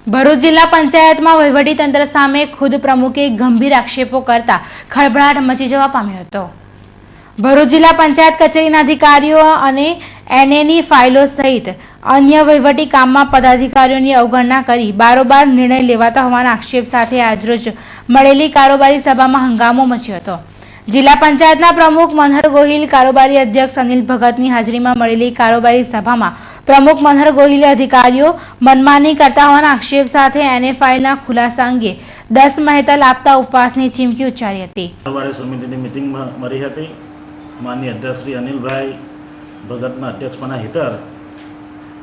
ભરૂચ જિલ્લા પંચાયતમાં વહીવટીતંત્ર સામે ખુદ પ્રમુખે ગંભીર આક્ષેપો કરતા ખળભળાટ મચી જવા પામ્યો હતો। ભરૂચ જિલ્લા પંચાયત કચેરીના અધિકારીઓ અને એનએની ફાઇલો સહિત અન્ય વહીવટી કામમાં પદાધિકારીઓની અવગણના કરી બારોબાર નિર્ણય લેવાતા હોવાના આક્ષેપ સાથે આજરોજ મળેલી કારોબારી સભામાં હંગામો મચ્યો હતો। જિલ્લા પંચાયતના પ્રમુખ મનહર ગોહિલ, કારોબારી અધ્યક્ષ અનિલ ભગતની હાજરીમાં મળેલી કારોબારી સભામાં પ્રમુખ મનહર ગોહિલે અધિકારીઓ મનમાની કરતા હોવાના આક્ષેપ સાથે એનએ ફાઇલના ખુલાસા અંગે 10 મહેતલ આપતા ઉપવાસની ચીમકી ઉચ્ચારી હતી। કારોબારી સમિતિની મીટિંગમાં મળી હતી। માનનીય અધ્યક્ષ શ્રી અનિલભાઈ ભગતના અધ્યક્ષપણા હેઠળ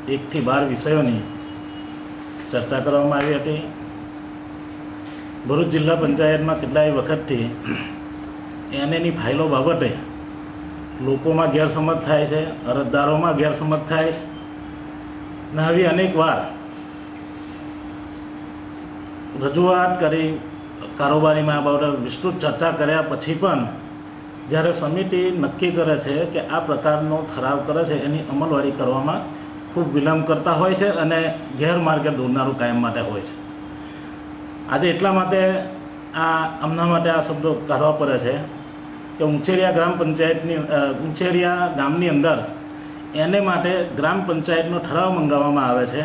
1 થી 12 વિષયોની ચર્ચા કરવામાં આવી હતી। ભરૂચ જિલ્લા પંચાયતમાં કેટલાય વખતથી એનએની ફાઇલો બાબતે લોકોમાં ગેરસમજ થાય છે, અરજદારોમાં ગેરસમજ થાય છે ને આવી અનેક વાર રજૂઆત કરી કારોબારીમાં આ બાબતે વિસ્તૃત ચર્ચા કર્યા પછી પણ જ્યારે સમિતિ નક્કી કરે છે કે આ પ્રકારનો ઠરાવ કરે છે એની અમલવારી કરવામાં ખૂબ વિલંબ કરતા હોય છે અને ગેરમાર્ગે દોરનારું કાયમ માટે હોય છે। આજે એટલા માટે આમના માટે આ શબ્દો કાઢવા પડે છે કે ઉંચેરિયા ગ્રામ પંચાયતની ઉંચેરિયા ગામની અંદર એને માટે ગ્રામ પંચાયતનો ઠરાવ મંગાવવામાં આવે છે।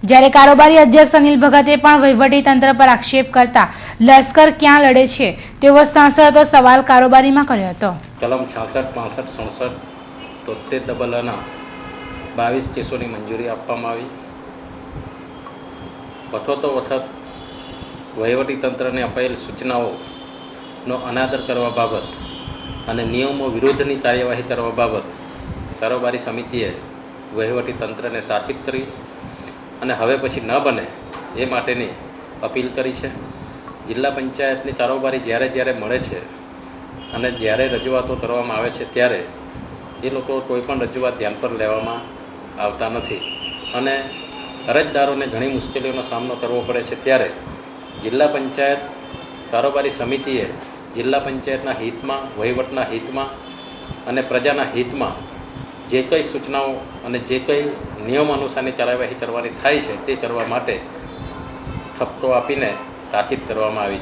જ્યારે કારોબારી અધ્યક્ષ અનિલ ભગતે પણ વહીવટીતંત્ર પર આક્ષેપ કરતા લશ્કર ક્યાં લડે છે તેવો સાંસદો સવાલ કારોબારીમાં કર્યો હતો। કલમ 66, 65, 67, 73 22 કેસોની મંજૂરી આપવામાં આવી। વખતો વખત વહીવટીતંત્રને અપાયેલ સૂચનાઓનો અનાદર કરવા બાબત અને નિયમો વિરુદ્ધની કાર્યવાહી કરવા બાબત કારોબારી સમિતિએ વહીવટીતંત્રને તાકીદ કરી અને હવે પછી ન બને એ માટેની અપીલ કરી છે। જિલ્લા પંચાયતની કારોબારી જ્યારે મળે છે અને જ્યારે રજૂઆતો કરવામાં આવે છે ત્યારે એ લોકો કોઈપણ રજૂઆત ધ્યાન પર લેવામાં આવતા નથી અને અરજદારોને ઘણી મુશ્કેલીઓનો સામનો કરવો પડે છે। ત્યારે જિલ્લા પંચાયત કારોબારી સમિતિએ જિલ્લા પંચાયતના હિતમાં, વહીવટના હિતમાં અને પ્રજાના હિતમાં જે કંઈ સૂચનાઓ અને જે કંઈ નિયમ અનુસારની કાર્યવાહી કરવાની થાય છે તે કરવા માટે ઠપકો આપીને તાકીદ કરવામાં આવી છે।